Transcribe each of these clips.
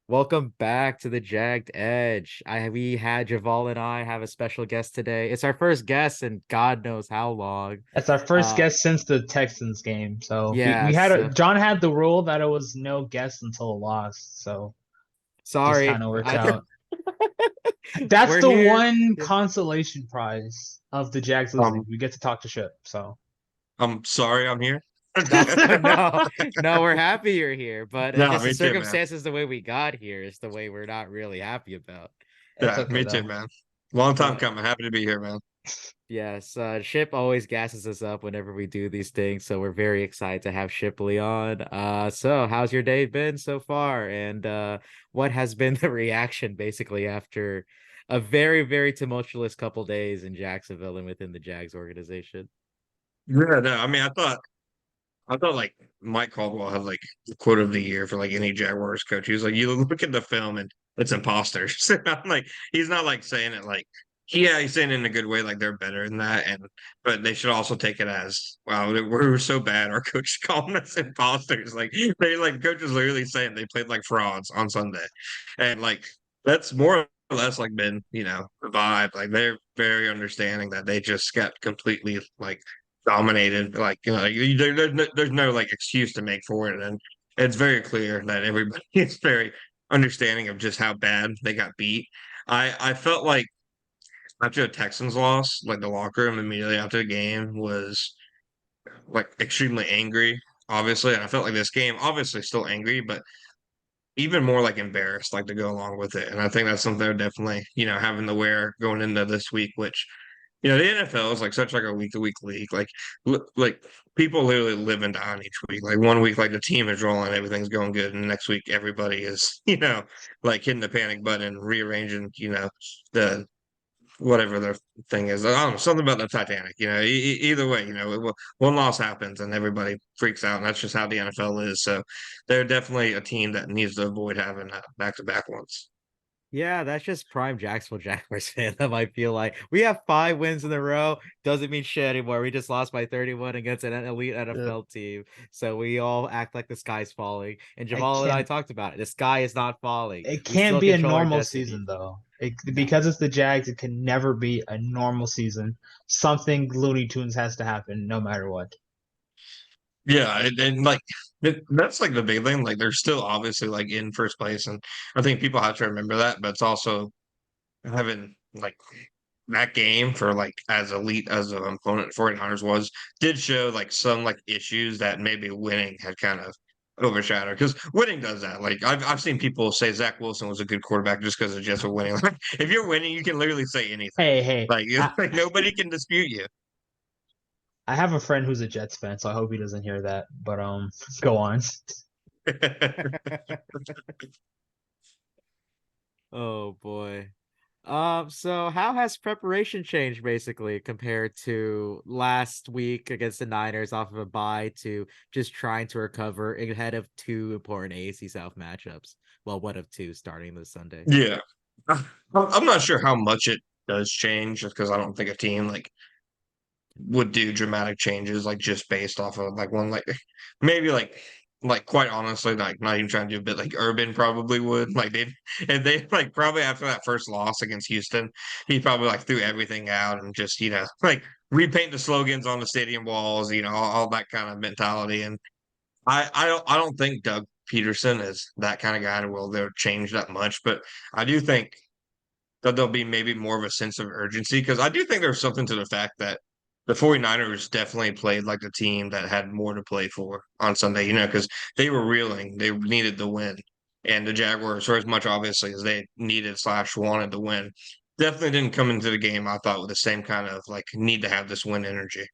Welcome back to the Jagged Edge. We had Javal and I have a special guest today. It's our first guest in God knows how long. That's our first Uh guest since the Texans game. So we yeah, had so John had the rule that it was no guest until a loss. So just kind sorry. of works I out. That's we're the here. one consolation prize of the Jags losing. Um, We get to talk to Ship. So I'm sorry I'm here. No, no, no, we're happy you're here, but it's No, just the me too, man. circumstances, the way we got here is the way we're not really happy about. it's Yeah, okay me too, though. man. Long time But coming. Happy to be here, man. yes, Ship always gasses us up whenever we do these things, so we're very excited to have Shipley on. So how's your day been so far? And what has been the reaction basically after a very, very tumultuous couple days in Jacksonville and within the Jags organization? Yeah, no, I mean, I thought like Mike Caldwell had like the quote of the year for like any Jaguars coach. He was like, you look at the film and it's imposters. I'm like, he's not like saying it like, yeah, he's saying it in a good way, like they're better than that, and but they should also take it as, wow, we're so bad. Our coach is calling us imposters. Like they like coach is literally saying they played like frauds on Sunday, and like that's more or less like been the vibe. Like they're very understanding that they just got completely like dominated. Like like, there's no like excuse to make for it, and it's very clear that everybody is very understanding of just how bad they got beat. I felt like after the Texans loss, like the locker room immediately after the game was like extremely angry, obviously, and I felt like this game obviously still angry, but even more like embarrassed, like to go along with it. And I think that's something they're definitely having to wear going into this week, which the NFL is like such like a week to week league. Like people literally live and die on each week. Like one week, like the team is rolling, everything's going good, and the next week, everybody is, like hitting the panic button, rearranging, the whatever the thing is. I don't know, something about the Titanic. Either way, one loss happens and everybody freaks out, and that's just how the NFL is. So they're definitely a team that needs to avoid having back to back ones. Yeah, that's just prime Jacksonville Jaguars fan. That might feel like we have 5 wins in a row. Doesn't mean shit anymore. We just lost by 31 against an elite Uh, NFL team. So we all act like the sky's falling. And I Jamal and I can't. talked about it. The sky is not falling. It We can't still be a control our normal destiny. season though. No. Because it's the Jags. It can never be a normal season. Something Looney Tunes has to happen, no matter what. Yeah, and like that's like the big thing. Like they're still obviously like in first place, and I think people have to remember that. But it's also having like that game for like as elite as an opponent 49ers was did show like some like issues that maybe winning had kind of overshadowed because winning does that. Like I've seen people say Zach Wilson was a good quarterback just because the Jets were winning. Like if you're winning, you can literally say anything. Hey, hey. Like, like nobody can dispute you. I have a friend who's a Jets fan, so I hope he doesn't hear that. But go on. Oh boy. So how has preparation changed basically compared to last week against the Niners off of a bye to just trying to recover ahead of two important AFC South matchups? Well, one of two starting this Sunday. Yeah. I'm not sure how much it does change just because I don't think a team like would do dramatic changes like just based off of like one like maybe like quite honestly like not even trying to do a bit like Urban probably would like they and they like probably after that first loss against Houston he probably like threw everything out and just like repaint the slogans on the stadium walls, all that kind of mentality. And I don't think Doug Peterson is that kind of guy who will they'll change that much, but I do think that there'll be maybe more of a sense of urgency because I do think there's something to the fact that the 49ers definitely played like the team that had more to play for on Sunday, because they were reeling. They needed the win. And the Jaguars, for as much obviously as they needed slash wanted to win, definitely didn't come into the game, I thought, with the same kind of like need to have this win energy.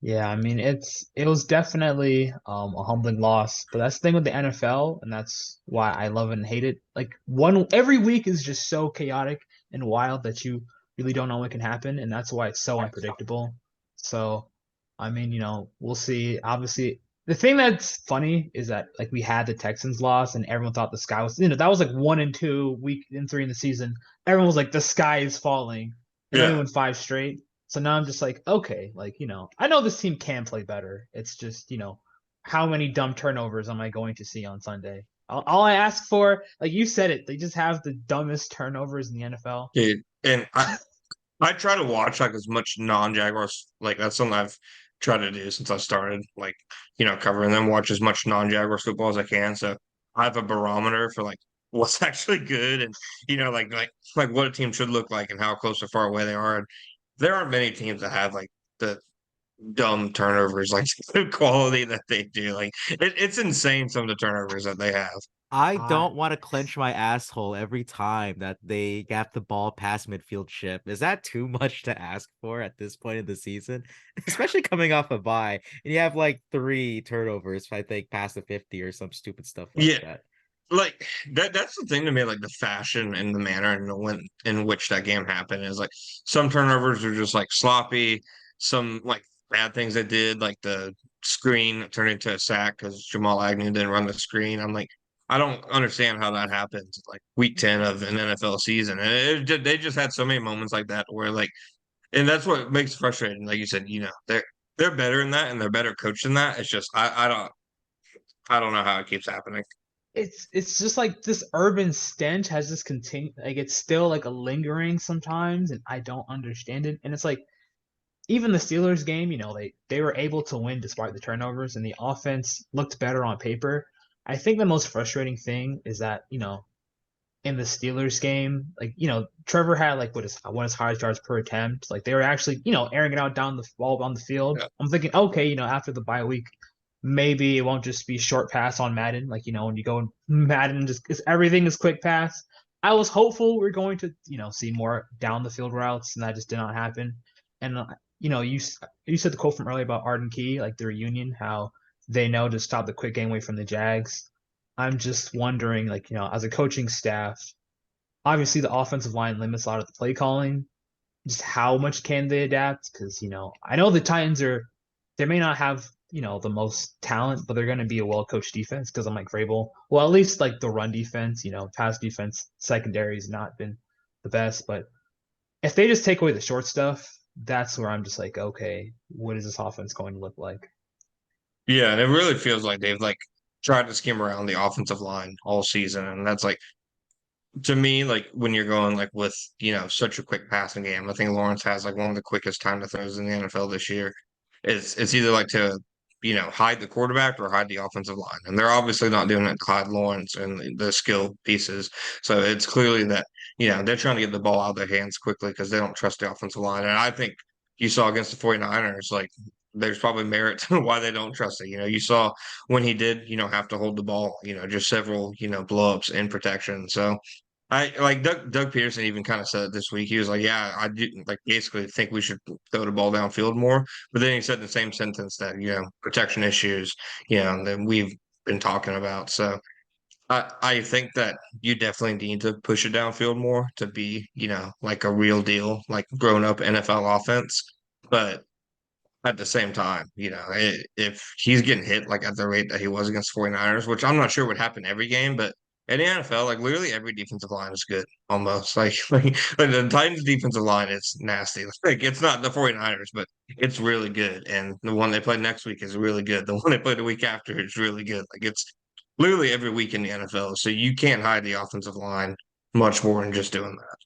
Yeah, I mean it was definitely a humbling loss, but that's the thing with the NFL, and that's why I love it and hate it. Like one every week is just so chaotic and wild that you really don't know what can happen, and that's why it's so unpredictable. So, I mean, we'll see. Obviously, the thing that's funny is that like we had the Texans loss, and everyone thought the sky was, that was like 1 and 2, week and 3 in the season. Everyone was like the sky is falling, and then we Yeah. went 5 straight. So now I'm just like, okay, like, I know this team can play better. It's just, how many dumb turnovers am I going to see on Sunday? All I ask for, like you said it, they just have the dumbest turnovers in the NFL. Dude. And I try to watch like as much non-Jaguars, like that's something I've tried to do since I started, like, covering them, watch as much non-Jaguars football as I can. So I have a barometer for like what's actually good and like what a team should look like and how close or far away they are. And there aren't many teams that have like the dumb turnovers, like the quality that they do. Like it's insane some of the turnovers that they have. I I don't want to clench my asshole every time that they get the ball past midfield chip. Is that too much to ask for at this point in the season? Especially coming off a bye, and you have like 3 turnovers, I think, past the 50 or some stupid stuff like Yeah, that. like that's the thing to me, like the fashion and the manner and the when in which that game happened is like some turnovers are just like sloppy, some like bad things they did, like the screen turned into a sack because Jamal Agnew didn't run the screen. I'm like, I don't understand how that happens like week 10 of an NFL season. And they just had so many moments like that where like, and that's what makes it frustrating. Like you said, they're better in that and they're better coached in that. It's just I don't know how it keeps happening. it's just like this urban stench has this continue like it's still like a lingering sometimes, and I don't understand it. And it's like even the Steelers game, they were able to win despite the turnovers, and the offense looked better on paper. I think the most frustrating thing is that in the Steelers game, like Trevor had like what his highest yards per attempt. Like they were actually airing it out down the ball on the field. Yeah. I'm thinking, okay, after the bye week, maybe it won't just be short pass on Madden. Like when you go in Madden, just everything is quick pass. I was hopeful we're going to see more down the field routes, and that just did not happen. And you said the quote from earlier about Arden Key, like the reunion, how they know to stop the quick game away from the Jags. I'm just wondering, like, as a coaching staff, obviously the offensive line limits a lot of the play calling. Just how much can they adapt? Because, I know the Titans they may not have, the most talent, but they're going to be a well coached defense because I'm like Vrabel. Well, at least like the run defense, pass defense, secondary has not been the best. But if they just take away the short stuff, that's where I'm just like, okay, what is this offense going to look like? Yeah, and it really feels like they've like tried to skim around the offensive line all season, and that's like to me, like when you're going like with such a quick passing game. I think Lawrence has like one of the quickest time to throws in the NFL this year. It's either like to hide the quarterback or hide the offensive line, and they're obviously not doing it to hide Lawrence and the skill pieces. So it's clearly that they're trying to get the ball out of their hands quickly because they don't trust the offensive line. And I think you saw against the 49ers, like there's probably merit to why they don't trust it. You saw when he did, have to hold the ball, just several, blow-ups in protection. So I like Doug Peterson even kind of said it this week. He was like, "Yeah, I do like basically think we should throw the ball downfield more." But then he said in the same sentence that protection issues, that we've been talking about. So I think that you definitely need to push it downfield more to be like a real deal, like grown up NFL offense. But at the same time, if he's getting hit like at the rate that he was against 49ers, which I'm not sure would happen every game, but in the NFL, like literally every defensive line is good almost. Like the Titans defensive line is nasty. Like it's not the 49ers, but it's really good. And the one they play next week is really good. The one they play the week after is really good. Like it's literally every week in the NFL. So you can't hide the offensive line much more than just doing that.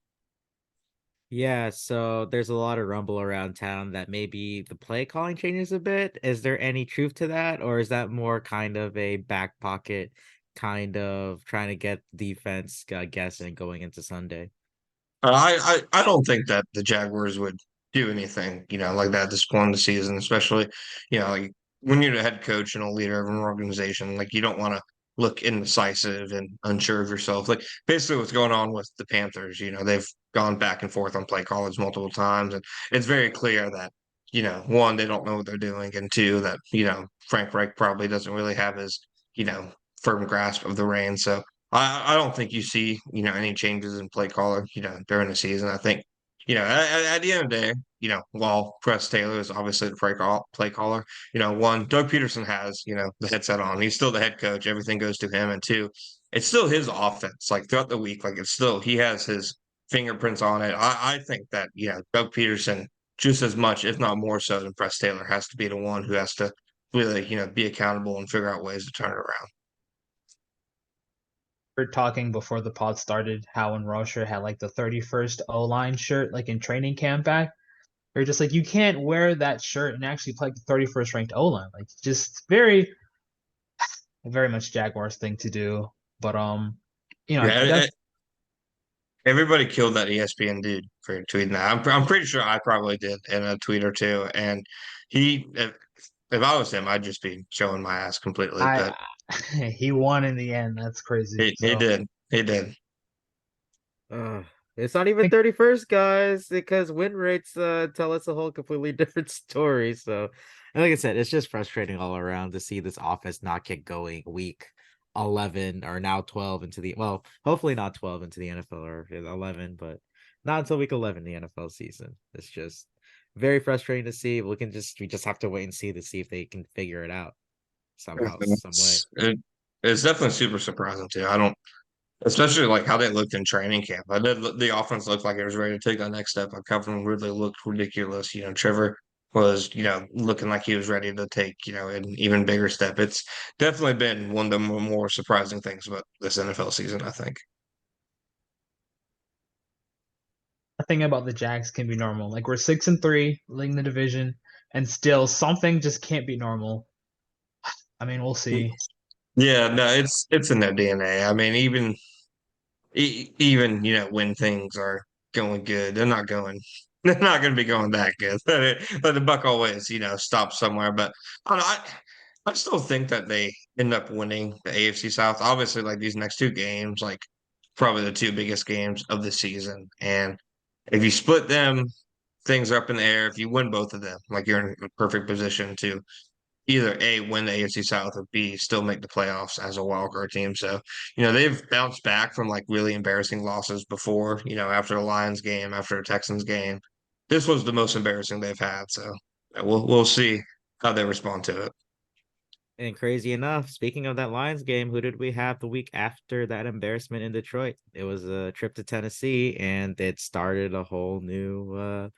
Yeah, so there's a lot of rumble around town that maybe the play calling changes a bit. Is there any truth to that, or is that more kind of a back pocket kind of trying to get defense guessing going into Sunday? I don't think that the Jaguars would do anything, like that at this point in the season, especially, like when you're the head coach and a leader of an organization, like you don't want to look indecisive and unsure of yourself. Like basically what's going on with the Panthers, they've gone back and forth on play callers multiple times, and it's very clear that, one, they don't know what they're doing, and two, that, Frank Reich probably doesn't really have his, firm grasp of the reins. So I don't think you see, any changes in play caller, during the season. I think, at the end of the day, while Press Taylor is obviously the play caller, one, Doug Peterson has, the headset on. He's still the head coach. Everything goes to him. And two, it's still his offense. Like throughout the week, like it's still, he has his fingerprints on it. I think that, Doug Peterson, just as much, if not more so than Press Taylor, has to be the one who has to really, be accountable and figure out ways to turn it around. We're talking before the pod started how when Rosher had like the 31st O-line shirt like in training camp back. They're just like you can't wear that shirt and actually play the 31st ranked O-line. Like just very much Jaguars thing to do. But Yeah, that's everybody killed that ESPN dude for tweeting that. I'm pretty sure I probably did in a tweet or two. And if I was him, I'd just be showing my ass completely. I But he won in the end. That's crazy. he So did, he did. Uh, it's not even I think 31st, guys, because win rates tell us a whole completely different story. So, and like I said, it's just frustrating all around to see this offense not get going week 11 or now 12 into the hopefully not 12 into the NFL or 11, but not until week 11 in the NFL season. It's just very frustrating to see. We just have to wait and see to see if they can figure it out somehow, some way. It's definitely super surprising too. I don't, especially like how they looked in training camp. The offense looked like it was ready to take that next step. Like Calvin Ridley looked ridiculous. Trevor was, looking like he was ready to take, an even bigger step. It's definitely been one of the more surprising things about this NFL season, I think. nothing about the Jags can be normal. Like we're 6-3, leading the division, and still something just can't be normal. I mean, we'll see. Yeah, no, it's in their DNA. I mean, even when things are going good, they're not going. They're not going to be going that good. But the buck always, stops somewhere. But I don't know. I still think that they end up winning the AFC South. Obviously, like these next two games, like probably the two biggest games of the season. And if you split them, things are up in the air. If you win both of them, like you're in a perfect position to either A, win the AFC South, or B, still make the playoffs as a wild card team. So, they've bounced back from like really embarrassing losses before, after the Lions game, after the Texans game. This was the most embarrassing they've had. So yeah, we'll see how they respond to it. And crazy enough, speaking of that Lions game, who did we have the week after that embarrassment in Detroit? It was a trip to Tennessee, and it started a whole new.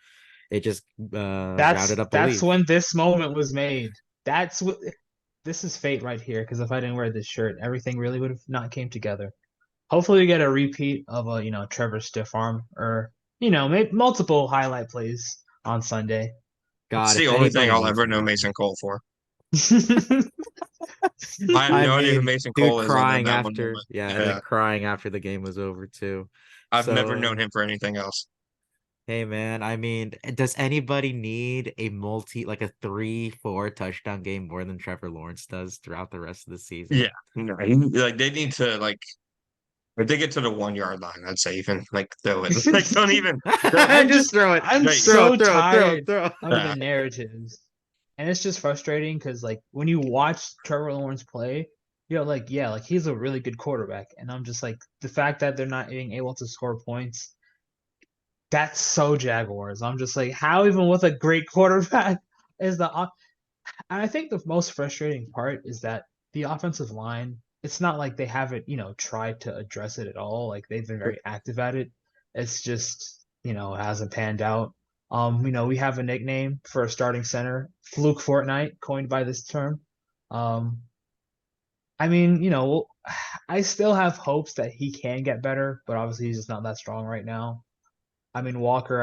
It just rounded up the That's leaf. when this moment was made. That's what this is fate right here. Because if I didn't wear this shirt, everything really would have not came together. Hopefully, we get a repeat of a Trevor stiff arm or maybe multiple highlight plays on Sunday. It's God, the if only thing anybody I'll needs ever a know repeat, Mason Cole for. I have I no idea who mean, Mason dude Cole is other than crying that one after, moment. yeah, and then Yeah, crying after the game was over too. I've never known So him for anything else. hey man, I mean, does anybody need a like a 3-4 touchdown game more than Trevor Lawrence does throughout the rest of the Yeah, season? no, like they need to like if they get to the 1 yard line, I'd say even like throw it. Like don't even don't, Just throw it, I'm like throw it, so throw it, throw it, tired throw of the uh, narratives. And it's just frustrating because like when you watch Trevor Lawrence play, you're like, yeah, like he's a really good quarterback. And I'm just like the fact that they're not being able to score points, that's so Jaguars. I'm just like, how even with a great quarterback is and I think the most frustrating part is that the offensive line, it's not like they haven't, tried to address it at all. Like they've been very active at it. It's just, it hasn't panned out. We have a nickname for a starting center, Fluke Fortnite, coined by this term. Um, I mean, I still have hopes that he can get better, but obviously he's just not that strong right now. I mean, Walker,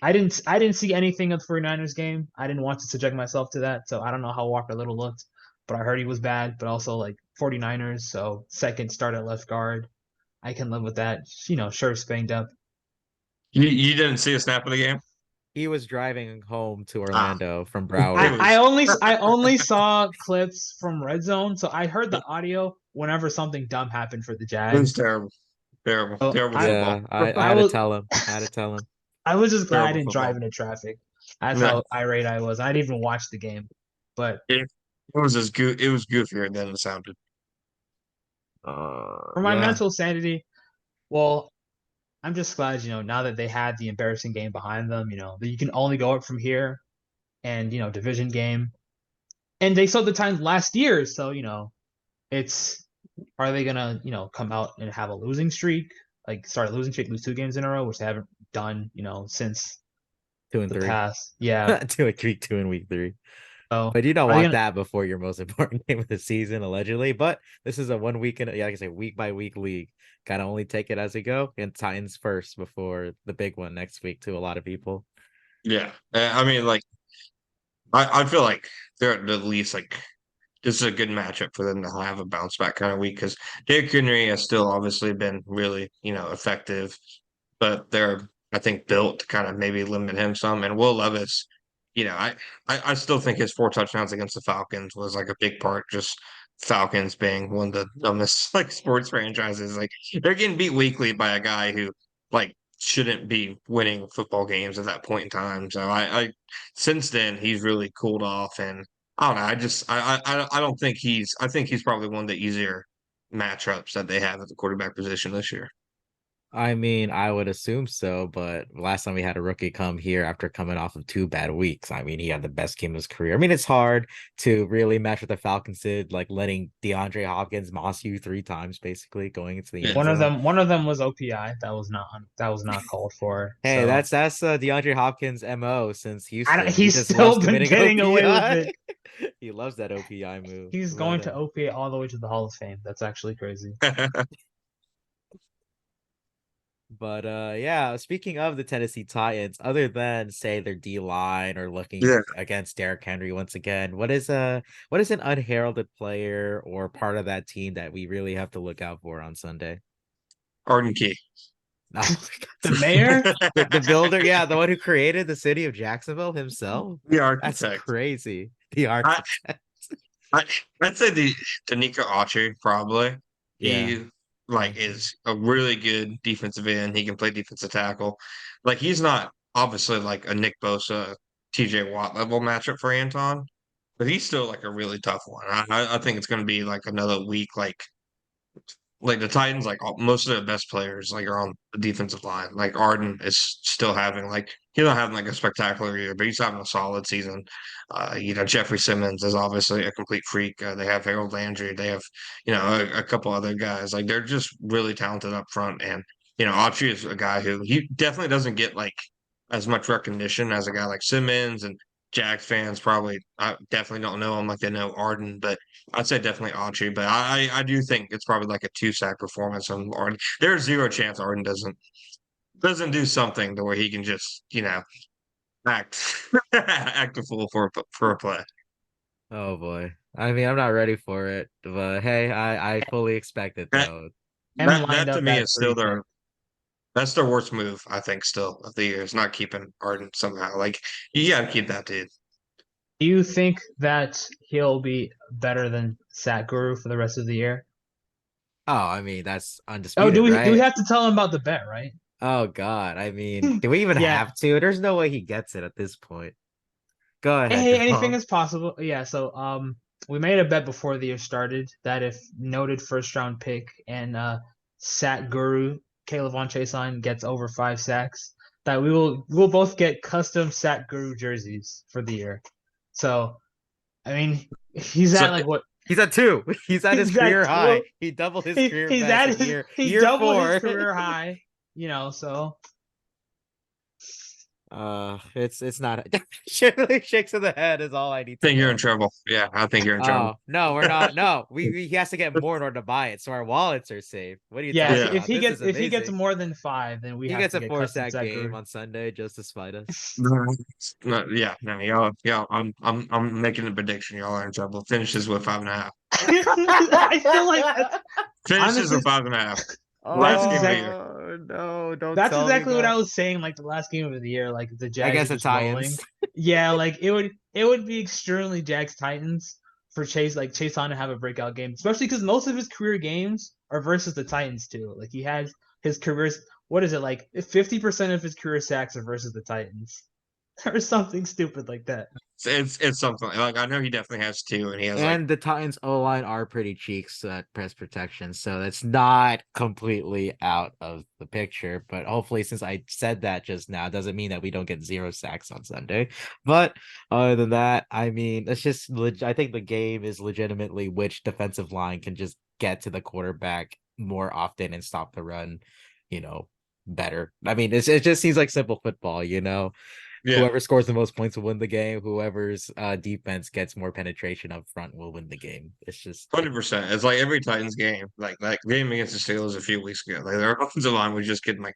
I didn't see anything of the 49ers game. I didn't want to subject myself to that, so I don't know how Walker Little looked, but I heard he was bad, but also like 49ers, so second start at left guard. I can live with that. Sure banged up. you didn't see a snap of the game. He was driving home to Ah, Orlando from it Broward. I only saw clips from Red Zone, so I heard the audio whenever something dumb happened for the it was Jags. terrible, terrible, So terrible I football. Yeah, I I had to was tell him. I had to tell him. I was just glad I Terrible didn't drive football. into traffic. That's No, how irate I was. I didn't even watch the game. But it was it was goofier than it sounded. for my Yeah. mental sanity, well, I'm just glad, now that they had the embarrassing game behind them, that you can only go up from here and, division game. And they saw the times last year, so, it's are they gonna, come out and have a losing streak? Like start a losing streak, lose 2 games in a row, which they haven't done, since Two and the three. past. Yeah. Two and week 3. So But you don't are they want gonna? that before your most important game of the season, allegedly. But this is a 1 weekend, yeah, like I say, week by week league. Gotta only take it as we go. And Titans first before the big one next week to a lot of people. Yeah. I mean, like, I feel like they're at the least like this is a good matchup for them to have a bounce back kind of week because Derrick Henry has still obviously been really, effective, but they're I think built to kind of maybe limit him some. And Will Levis, I still think his 4 touchdowns against the Falcons was like a big part, just Falcons being one of the dumbest like sports franchises. Like they're getting beat weekly by a guy who like shouldn't be winning football games at that point in time. So I since then he's really cooled off and I don't know. I don't think I think he's probably one of the easier matchups that they have at the quarterback position this year. I mean, I would assume so, but last time we had a rookie come here after coming off of 2 bad weeks, I mean, he had the best game of his career. I mean, it's hard to really match what the Falcons did, like letting DeAndre Hopkins moss you 3 times, basically going into the Yeah. end One of zone. them, one of them was OPI. That was not called for. Hey, So that's DeAndre Hopkins' MO since Houston. He he's just loves still been committing getting away with OPI. it. He loves that OPI move. He's But going to OPA all the way to the Hall of Fame. That's actually crazy. Yeah, speaking of the Tennessee Titans, other than say their D line or looking Yeah. against Derrick Henry once again, what is an unheralded player or part of that team that we really have to look out for on Sunday? Arden Key. Oh The my mayor? God. The builder, yeah, the one who created the city of Jacksonville himself. The That's architect. crazy. The I, architect. I I'd say the Danica Autry probably. Yeah. He like is a really good defensive end. He can play defensive tackle. Like he's not obviously like a Nick Bosa, TJ Watt level matchup for Anton, but he's still like a really tough one. I think it's going to be like another week like the Titans, like most of the best players, like are on the defensive line. Like Arden is still having like he's not having like a spectacular year, but he's having a solid season. Jeffrey Simmons is obviously a complete freak. They have Harold Landry. They have a couple other guys. Like they're just really talented up front. And Autry is a guy who he definitely doesn't get like as much recognition as a guy like Simmons and Jags fans probably definitely don't know him like they know Arden, but I'd say definitely Autry, but I do think it's probably like a 2 sack performance on Arden. There's zero chance Arden doesn't do something to where he can just act act a fool for a play. Oh boy. I mean, I'm not ready for it, but hey, I fully expect it That though. Him that lined that to up me at is still three pick. that's their worst move I think still of the year is not keeping Arden somehow. Like you got to keep that dude. Do you think that he'll be better than Sat Guru for the rest of the year? Oh, I mean, that's Oh, do undisputed, we right? have to tell him about the bet, right? Oh God. I mean, do we even Yeah. have to? There's no way he gets it at this point. Go ahead, Hey, anything Javal. is possible. Yeah, so we made a bet before the year started that if noted first round pick and Sat Guru Caleb Von Chason gets over 5 sacks, that we'll both get custom Sat Guru jerseys for the year. So I mean, he's So at like what He's at 2. He's at his he's at career high. two. He doubled his He, career he's best at in his year he year doubled his 4. career high, so It's not Shipley shakes of the head is all I need I to think you're in know. trouble. Yeah, I think you're in trouble. Oh, no, we're not. No, he has to get more in order to buy it, so our wallets are safe. What are you yeah, talking Yeah. if about? he This gets is if he gets amazing. more than 5, then we He have gets to a get four custom sack Sat game Guru. on Sunday just to spite us. Yeah, no, y'all. I'm making a prediction. Y'all are in trouble. Finishes with 5.5. I feel like that's Finishes honestly with 5.5. that's Last game of the exact year. Oh no, don't that's tell me exactly what I that. was saying like the last game of the year, like the I Jags guess are the just rolling. Titans. Yeah, like it would be extremely Jags Titans for Chase on to have a breakout game, especially because most of his career games are versus the Titans too. Like he had his careers, what is it like 50% of his career sacks are versus the Titans or something stupid like that. It's something like I know he definitely has two, and he has like And the Titans O line are pretty cheeks at press protection, so that's not completely out of the picture. But hopefully, since I said that just now, doesn't mean that we don't get 0 sacks on Sunday. But other than that, I mean, it's just I think the game is legitimately which defensive line can just get to the quarterback more often and stop the run, you know, better. I mean, it just seems like simple football, Yeah, Whoever scores the most points will win the game. Whoever's defense gets more penetration up front will win the game. It's just 100%. It's like every Titans game, like that game against the Steelers a few weeks ago. Like their offensive line was just getting like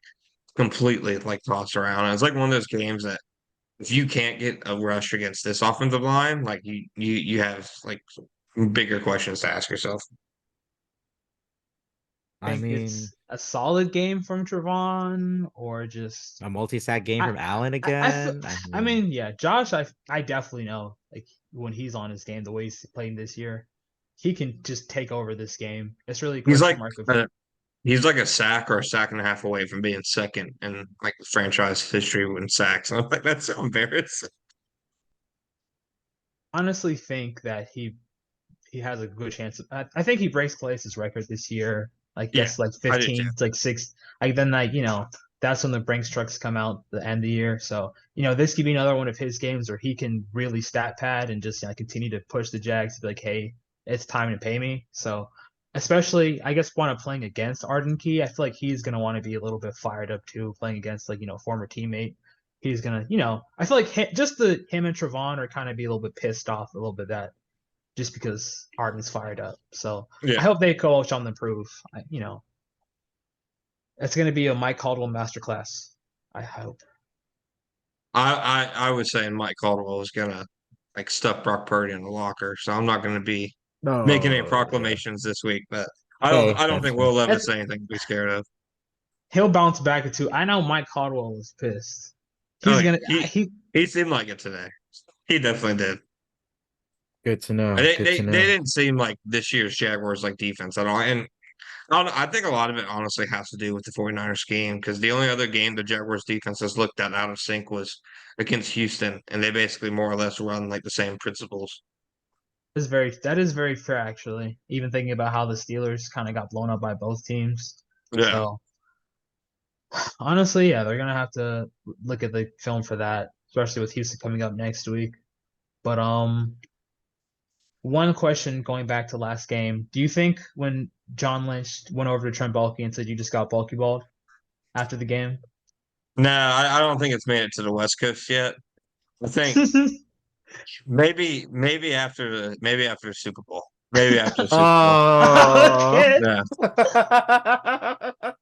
completely like tossed around. And it's like one of those games that if you can't get a rush against this offensive line, like you have like bigger questions to ask yourself. I Think mean it's a solid game from Trevon or just a multi-sack game I from Allen I feel, again. I I mean mean, yeah, Josh, I definitely know like when he's on his game, the way he's playing this year, he can just take over this game. It's really a He's question like mark of he's like a sack or a sack and a half away from being second in like franchise history in sacks. And I'm like, that's so embarrassing. honestly think that he has a good chance. I think he breaks Clay's record this year. Like Yeah, gets like I do too. 15, like six. Like then like that's when the Brinks trucks come out the end of the year. So this could be another one of his games where he can really stat pad and just continue to push the Jags to be like, hey, it's time to pay me. So especially I guess when I'm playing against Arden Key, I feel like he's gonna want to be a little bit fired up too, playing against like former teammate. He's gonna I feel like just him and Trevon are kind of be a little bit pissed off a little bit that just because Harden's fired up. So I Yeah, hope they coach on the improve. It's going to be a Mike Caldwell masterclass. I hope. I was saying Mike Caldwell was gonna like stuff Brock Purdy in the locker, so I'm not gonna be making any no, yeah. proclamations this week. But Hey, I don't that's think fine. Will Levis And say anything to be scared of. he'll bounce back into. I know Mike Caldwell is pissed. Oh He's yeah, gonna. he seemed like it today. He definitely did. Good to And know. They, Good they to they know. didn't seem like this year's Jaguars like defense at all. And I think a lot of it honestly has to do with the 49ers game because the only other game the Jaguars defense has looked at out of sync was against Houston, and they basically more or less run like the same principles. That is very fair actually. Even thinking about how the Steelers kind of got blown up by both teams. Yeah. So honestly, yeah, they're gonna have to look at the film for that, especially with Houston coming up next week. But one question going back to last game. Do you think when John Lynch went over to Trent Baalke and said you just got bulky balled after the game? No, I don't think it's made it to the West Coast yet. I think maybe after the Super Bowl. Maybe after the Super Bowl. Oh, Okay. Yeah.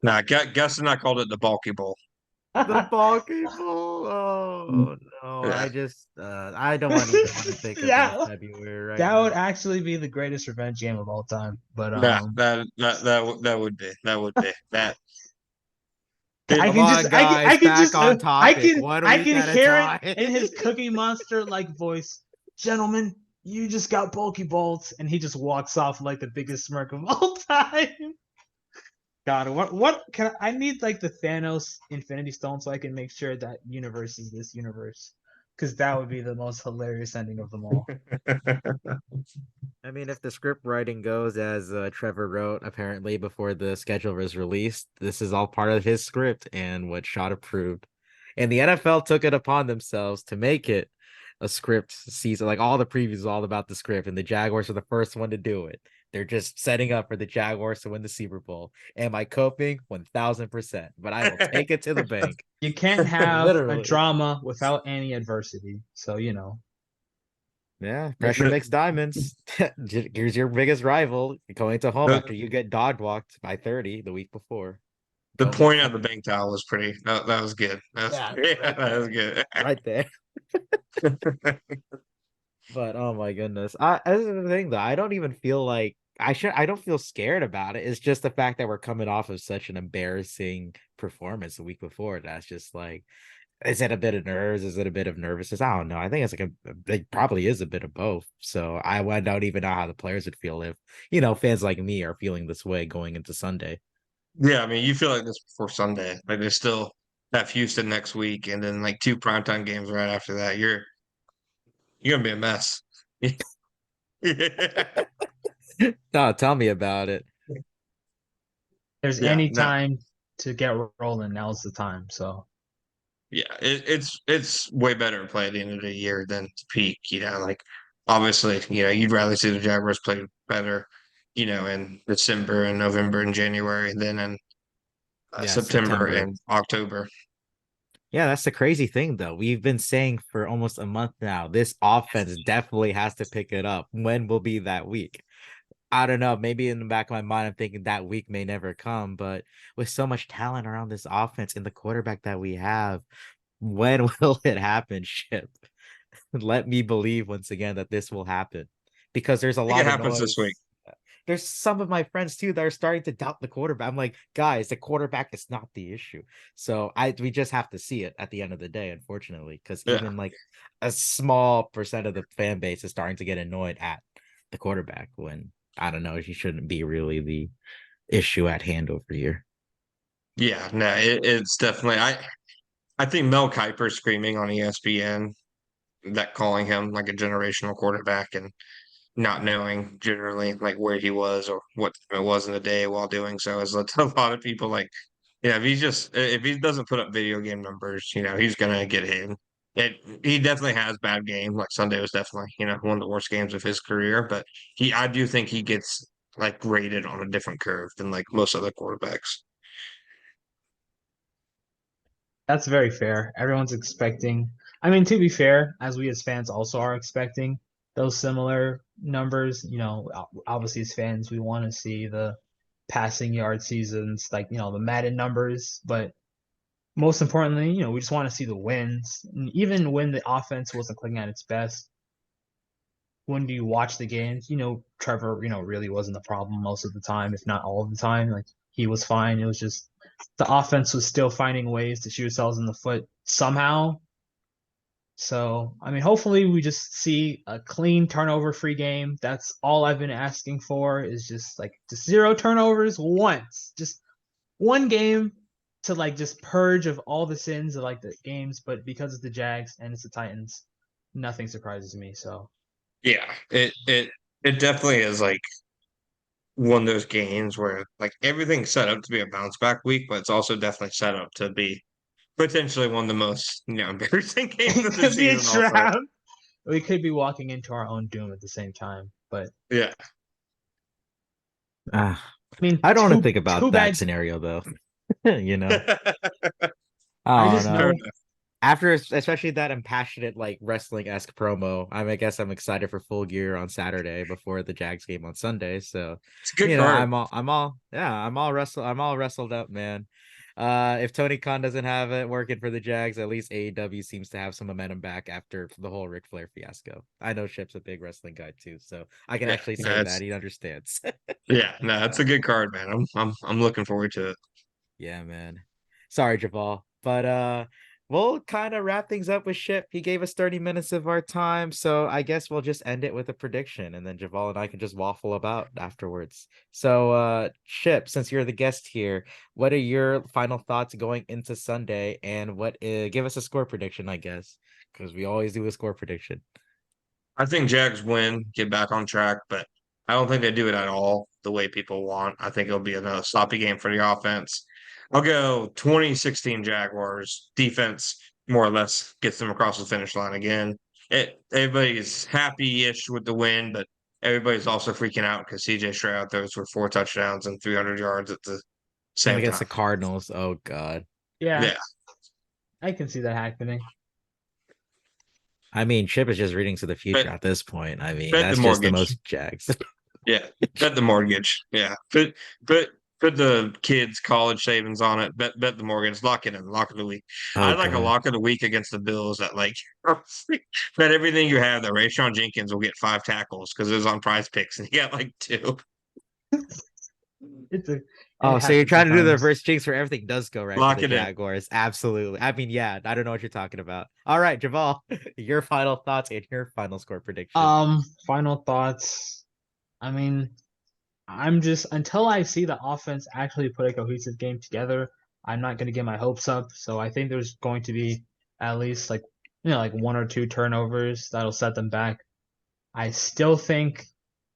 Nah, Gus and I called it the Bulky Bowl. the ball people. Oh no, Yeah. I don't want even want to think about Yeah, February right that would now. actually be the greatest revenge game of all time. But Yeah, that would be that. I Come can just on, guys, I can back just on topic, one I week can at a hear it time. in his Cookie Monster like voice. Gentlemen, you just got bulky bolts, and he just walks off like the biggest smirk of all time. God, what can I need like the Thanos Infinity Stone so I can make sure that universe is this universe, because that would be the most hilarious ending of them all. I mean, if the script writing goes as Trevor wrote, apparently before the schedule was released, this is all part of his script and what Shot approved. And the NFL took it upon themselves to make it a script season. Like all the previews, all about the script, and the Jaguars are the first one to do it. They're just setting up for the Jaguars to win the Super Bowl. Am I coping? 1000%. But I will take it to the bank. You can't have a Literally. drama without any adversity. So Yeah, pressure makes diamonds. Here's your biggest rival going to home after The you get dog walked by 30 the week before. the Go make point of some the bank towel was pretty. That was good. yeah, Yeah, right that was there. good. Right there. But oh my goodness. This is the thing though. I don't even feel like I don't feel scared about it. It's just the fact that we're coming off of such an embarrassing performance the week before. That's just like is it a bit of nerves? Is it a bit of nervousness? I don't know. I think it's like it probably is a bit of both. So I don't even know how the players would feel if, fans like me are feeling this way going into Sunday. Yeah, I mean, you feel like this before Sunday. Like they still have Houston next week, and then like two primetime games right after that. You're gonna be a mess. Yeah, No, tell me about it. there's yeah, any no, time to get rolling, now's the time. So yeah. It's way better to play at the end of the year than to peak. Like obviously, you'd rather see the Jaguars play better, in December and November and January than in Yeah, September September. and October. Yeah, that's the crazy thing, though. We've been saying for almost a month now, this offense definitely has to pick it up. When will be that week? I don't know. Maybe in the back of my mind, I'm thinking that week may never come. But with so much talent around this offense and the quarterback that we have, when will it happen, Ship? Let me believe once again that this will happen because there's a I think it lot of happens this week. noise. There's some of my friends too that are starting to doubt the quarterback. I'm like, guys, the quarterback is not the issue. So we just have to see it at the end of the day, unfortunately, because Yeah. even like a small percent of the fan base is starting to get annoyed at the quarterback when I don't know, he shouldn't be really the issue at hand over here. Yeah, no, it's definitely I think Mel Kiper screaming on ESPN that calling him like a generational quarterback and not knowing generally like where he was or what it was in the day while doing so has led to a lot of people like, yeah, if he doesn't put up video game numbers, he's gonna get hit. He definitely has bad game. Like Sunday was definitely, one of the worst games of his career, but I do think he gets like graded on a different curve than like most other quarterbacks. That's very fair. Everyone's expecting. I mean, to be fair, as we as fans also are expecting those similar numbers. Obviously as fans, we want to see the passing yard seasons, like the Madden numbers. But most importantly, we just want to see the wins. And even when the offense wasn't clicking at its best, when do you watch the games? Trevor, really wasn't the problem most of the time, if not all of the time. Like he was fine. It was just the offense was still finding ways to shoot ourselves in the foot somehow. So, I mean, hopefully we just see a clean turnover-free game. That's all I've been asking for is just zero turnovers once. Just one game to just purge of all the sins of the games, but because it's the Jags and it's the Titans, nothing surprises me. So Yeah, it definitely is like one of those games where like everything's set up to be a bounce back week, but it's also definitely set up to be potentially one of the most, embarrassing games of it the could be a season also. trap. We could be walking into our own doom at the same time. But Yeah. Ah, I mean, I don't want to too think too about that bad. scenario though. you know, I I don't just know. Fair know enough. After especially that impassionate like wrestling-esque promo, I guess I'm excited for Full Gear on Saturday before the Jags game on Sunday. So, It's a good card. I'm all wrestled up, man. If Tony Khan doesn't have it working for the Jags, at least AEW seems to have some momentum back after the whole Ric Flair fiasco. I know Ship's a big wrestling guy too, so I can Yeah, actually no, say that it's he understands. it's a good card, man. I'm looking forward to it. Yeah, man. Sorry, Javal. But we'll kind of wrap things up with Ship. He gave us 30 minutes of our time, so I guess we'll just end it with a prediction and then Javal and I can just waffle about afterwards. So Ship, since you're the guest here, what are your final thoughts going into Sunday and what give us a score prediction, I guess, because we always do a score prediction. I think Jags win, get back on track, but I don't think they do it at all the way people want. I think it'll be another sloppy game for the offense. I'll go 2016 Jaguars. Defense more or less gets them across the finish line again. Everybody's happy-ish with the win, but everybody's also freaking out because CJ Stroud throws for 4 touchdowns and 300 yards at the And same against time. the Cardinals, oh God. yeah, Yeah, I can see that happening. I mean, Chip is just reading to the future bet, at this point. I mean, bet the that's just the mortgage. most Jags. Yeah, bet the mortgage. Yeah, put the kids' college savings on it. Bet the mortgage. Lock it in. Lock of the week. I Oh like a God. lock of the week against the Bills that like bet everything you have that Rayshon Jenkins will get 5 tackles because it was on Prize Picks and he got like 2. It Oh, so you're happens trying to do the sometimes. reverse jinx where everything does go right for Lock the it in. Jaguars. Absolutely. I mean, yeah, I don't know what you're talking about. All right, Javal, your final thoughts and your final score prediction. Final thoughts. I mean, I'm just until I see the offense actually put a cohesive game together, I'm not going to get my hopes up. So I think there's going to be at least like one or two turnovers that'll set them back. I still think,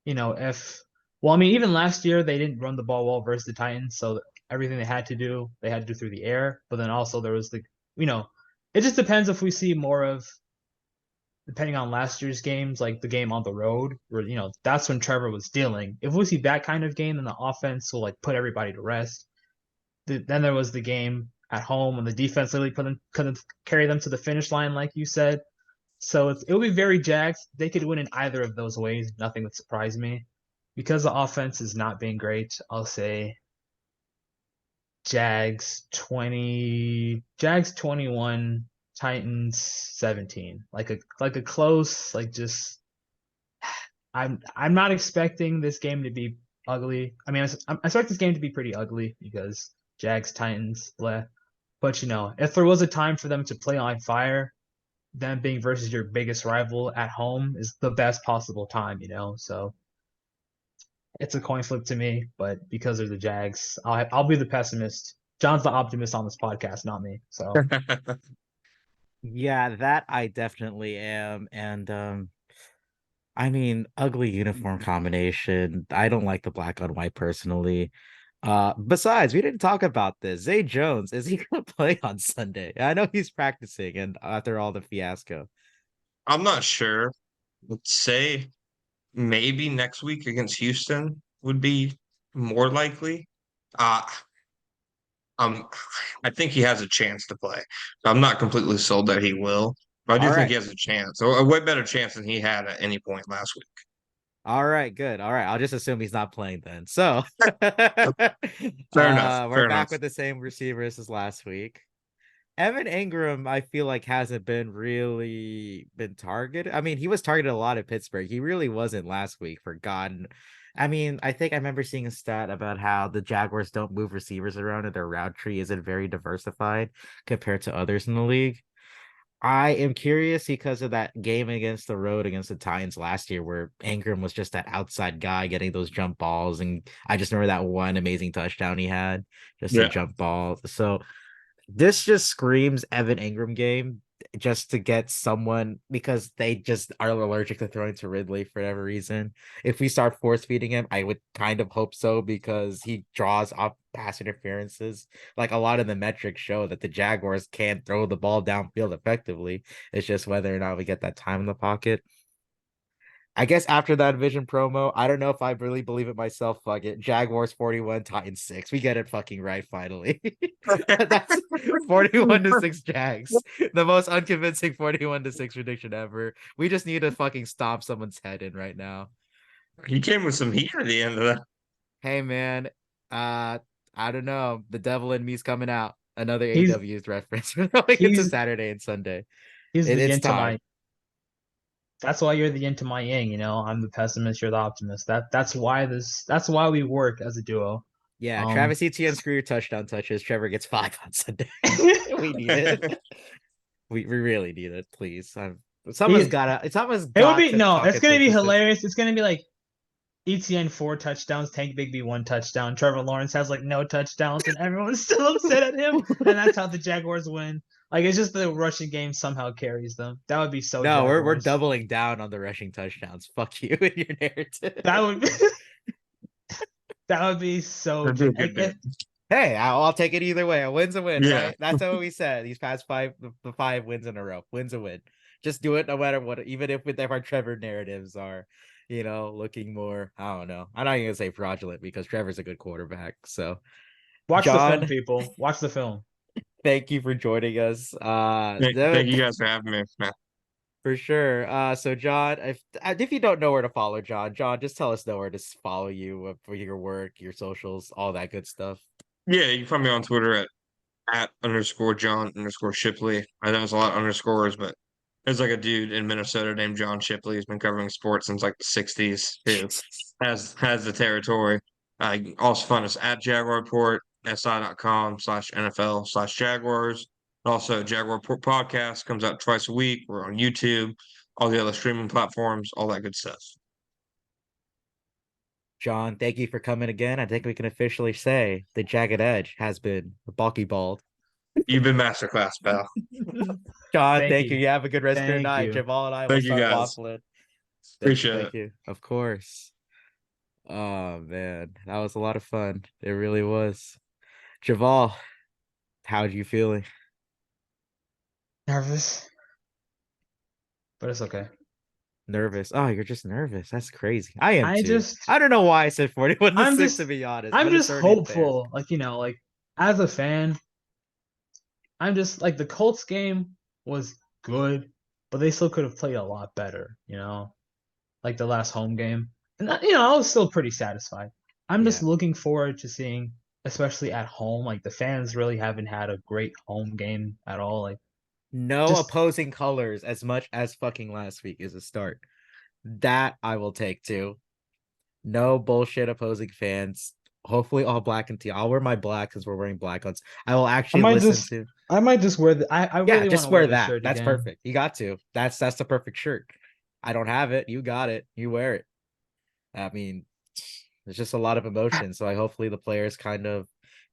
if well, I mean, even last year they didn't run the ball well versus the Titans, so everything they had to do through the air. But then also there was you know, it just depends if we see more of depending on last year's games, like the game on the road, where that's when Trevor was dealing. If we see that kind of game, then the offense will put everybody to rest. Then there was the game. at home, and the defense literally couldn't carry them to the finish line, like you said. So it'll be very Jags. They could win in either of those ways. Nothing would surprise me. Because the offense is not being great, I'll say Jags 21, Titans 17. Like a close, like just I'm not expecting this game to be ugly. I mean, I expect this game to be pretty ugly because Jags Titans, blah. But if there was a time for them to play on fire, them being versus your biggest rival at home is the best possible time. So it's a coin flip to me, but because they're the Jags, I'll be the pessimist. John's the optimist on this podcast, not me. So Yeah, that I definitely am. And I mean, ugly uniform combination. I don't like the black on white personally. Besides, we didn't talk about this. Zay Jones, is he gonna play on Sunday? I know he's practicing and after all the fiasco. I'm not sure. Let's say maybe next week against Houston would be more likely. Uh um I think he has a chance to play. I'm not completely sold that he will, but I All do think right. he has a chance. A way better chance than he had at any point last week. All right, good. All right, I'll just assume he's not playing then. So, Fair enough. we're Fair back enough. with the same receivers as last week. Evan Ingram, I feel like hasn't been really been targeted. I mean, he was targeted a lot at Pittsburgh. He really wasn't last week for God. I mean, I think I remember seeing a stat about how the Jaguars don't move receivers around and their route tree isn't very diversified compared to others in the league. I am curious because of that game against the road against the Titans last year, where Ingram was just that outside guy getting those jump balls, and I just remember that one amazing touchdown he had, just a Yeah. jump ball. So this just screams Evan Ingram game just to get someone because they just are allergic to throwing to Ridley for whatever reason. If we start force feeding him, I would kind of hope so because he draws up pass interferences. Like a lot of the metrics show that the Jaguars can't throw the ball downfield effectively. It's just whether or not we get that time in the pocket. I guess after that Vision promo, I don't know if I really believe it myself. Fuck it. Jaguars 41, Titans 6. We get it fucking right finally. That's 41 to 6 Jags. The most unconvincing 41 to 6 prediction ever. We just need to fucking stomp someone's head in right now. He came with some heat at the end of that. Hey man, uh I don't know. The devil in me's coming out. Another he's AW's reference. We're going into he's Saturday and Sunday. he's the It's yin to time. my. That's why you're the yin to my yang. I'm the pessimist, you're the optimist. That's why we work as a duo. Yeah, Um, Travis Etienne, screw your touchdown touches. Trevor gets 5 on Sunday. We need it. We really need it, please. Someone's he, gotta. Someone's it would got be to no, talk it's it gonna be synthesis. hilarious. It's gonna be like ETN 4 touchdowns, Tank Bigby 1 touchdown. Trevor Lawrence has like no touchdowns, and everyone's still upset at him. And that's how the Jaguars win. Like it's just the rushing game somehow carries them. That would be so No, we're Jaguars. doubling down on the rushing touchdowns. Fuck you and your narrative. That would be that would be so. That'd be a good bit. Hey, I'll take it either way. A win's a win, Yeah. right? That's what we said. These past the 5 wins in a row. Wins a win. Just do it no matter what. Even if our Trevor narratives are, looking more. I don't know. I'm not even gonna say fraudulent because Trevor's a good quarterback. So, Watch the film, John, people. Watch the film. thank you for joining us. Thank you guys for having me, man. For sure. So John, if you don't know where to follow John, just tell us know where to follow you for your work, your socials, all that good stuff. Yeah, you can find me on Twitter at _John_Shipley. I know it's a lot of underscores, but there's like a dude in Minnesota named John Shipley who's been covering sports since like the 60s who has the territory. You can also find us at Jaguar Report, si.com/NFL/Jaguars. Also, Jaguar Report podcast comes out twice a week. We're on YouTube, all the other streaming platforms, all that good stuff. John, thank you for coming again. I think we can officially say the Jagged Edge has been bulky bald. You've been masterclass, pal. John, Thank thank you. you. You have a good rest of your Thank night. you. Javal and I will Thank you start guys. waffling. Thank you, Appreciate thank it. you. Of course. Oh man, that was a lot of fun. It really was. Javal, how'd you feeling? Nervous, but it's okay. Nervous. Oh, you're just nervous. That's crazy. I am I too. just, I don't know why I said 41 to I'm 6 to just, be honest, I'm but it's just already there. hopeful. Like as a fan, I'm just like the Colts game was good, but they still could have played a lot better, like the last home game. And I was still pretty satisfied. I'm just Yeah. looking forward to seeing, especially at home, like the fans really haven't had a great home game at all. Like No just opposing colors as much as fucking last week is a start. That I will take too. No bullshit opposing fans. Hopefully all black and teal. I'll wear my black because we're wearing black ones. I will I actually might listen just to. I might just wear the I Yeah, really want just to wear wear the that. shirt That's again. perfect. You got to. That's the perfect shirt. I don't have it. You got it. You wear it. I mean, there's just a lot of emotion. So I hopefully the players kind of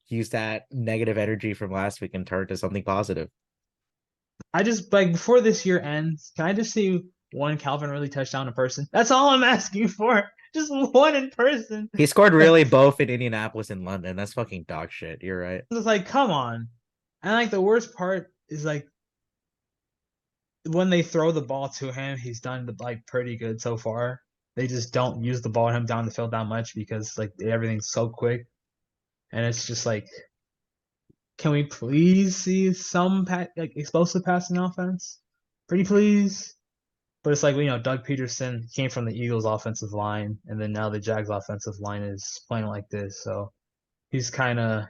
use that negative energy from last week and turn it to something positive. I just like before this year ends, can I just see one Calvin Ridley touchdown in person? That's all I'm asking for. Just one in person. He scored really both in Indianapolis and London. That's fucking dog shit. You're right. It's like, come on. And like the worst part is like when they throw the ball to him, he's done like pretty good so far. They just don't use the ball him down the field that much because like everything's so quick. And it's just like, can we please see some like explosive passing offense? Pretty please. But it's like Doug Peterson came from the Eagles offensive line, and then now the Jags offensive line is playing like this. So he's kind of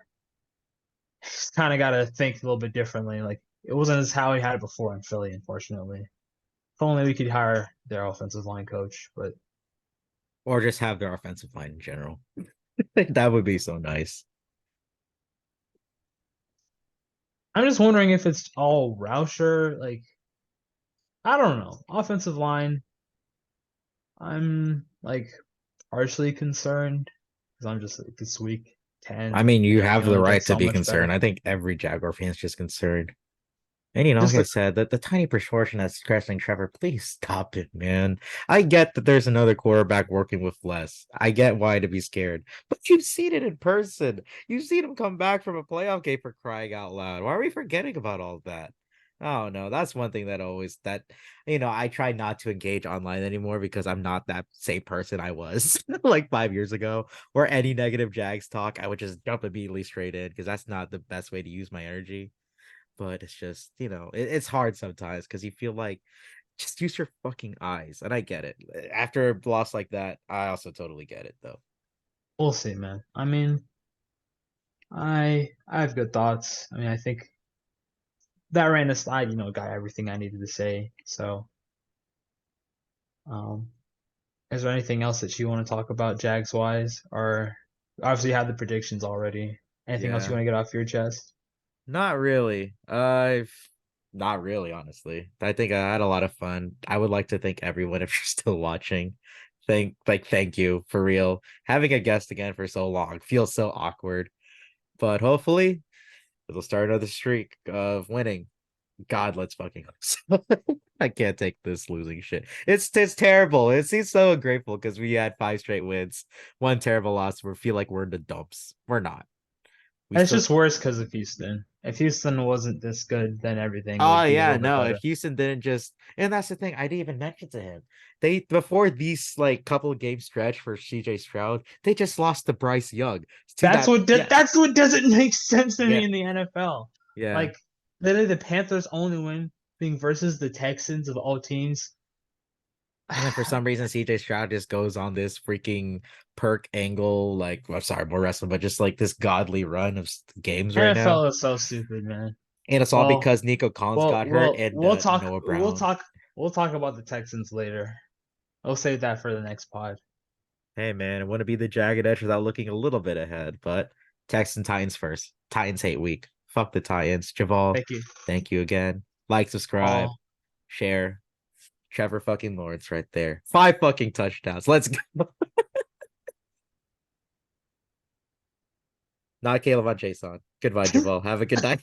got to think a little bit differently. Like it wasn't as how he had it before in Philly, unfortunately. If only we could hire their offensive line coach, but Or just have their offensive line in general. That would be so nice. I'm just wondering if it's all Rauscher. Like I don't know, offensive line. I'm like partially concerned because I'm just like this week I 10. mean, you It have can the only get right to so be much concerned. better. I think every Jaguar fan's just concerned. And like Just I the said, the tiny proportion that's stressing Trevor, please stop it, man. I get that there's another quarterback working with less. I get why to be scared. But you've seen it in person. You've seen him come back from a playoff game for crying out loud. Why are we forgetting about all of that? Oh no, that's one thing that always I try not to engage online anymore because I'm not that same person I was like 5 years ago. Or any negative Jags talk, I would just jump immediately straight in because that's not the best way to use my energy. But it's just, it's hard sometimes because you feel like just use your fucking eyes. And I get it. After a loss like that, I also totally get it though. we'll see, man. I mean, I have good thoughts. I mean, I think that ran the slide, got everything I needed to say. So, um, is there anything else that you want to talk about Jags wise, or obviously you have the predictions already? Anything else you Yeah. want to get off your chest? Not really. I've not really, honestly. I think I had a lot of fun. I would like to thank everyone if you're still watching. Thank you for real. Having a guest again for so long feels so awkward. But hopefully it'll start another streak of winning. God, let's fucking hope so. I can't take this losing shit. It's terrible. It seems so ungrateful because we had 5 straight wins, one terrible loss. We feel like we're in the dumps. We're not. We It's still. just worse because of Houston. If Houston wasn't this good, then everything Oh would be a yeah, little bit no. If better. Houston didn't just, and that's the thing, I didn't even mention to him. They before these like couple of game stretch for CJ Stroud, they just lost to Bryce Young. To That's that, what yeah, that's what doesn't make sense to me yeah, in the NFL. yeah. Like literally, the Panthers only win being versus the Texans of all teams. And then for some reason, CJ Stroud just goes on this freaking perk angle, like I'm sorry, more wrestling, but just like this godly run of games right now. NFL is so stupid, man. And it's all Well, because Nico Collins got hurt and we'll talk. Noah Brown. We'll talk about the Texans later. I'll save that for the next pod. Hey man, it wouldn't be the jagged edge without looking a little bit ahead, but Texans Titans first. Titans hate week. Fuck the Titans. Javal, Thank you. thank you again. Like, subscribe, All share. Trevor fucking Lawrence right there. 5 fucking touchdowns. Let's go. Not Caleb on Jason. Goodbye, Javal. Have a good night.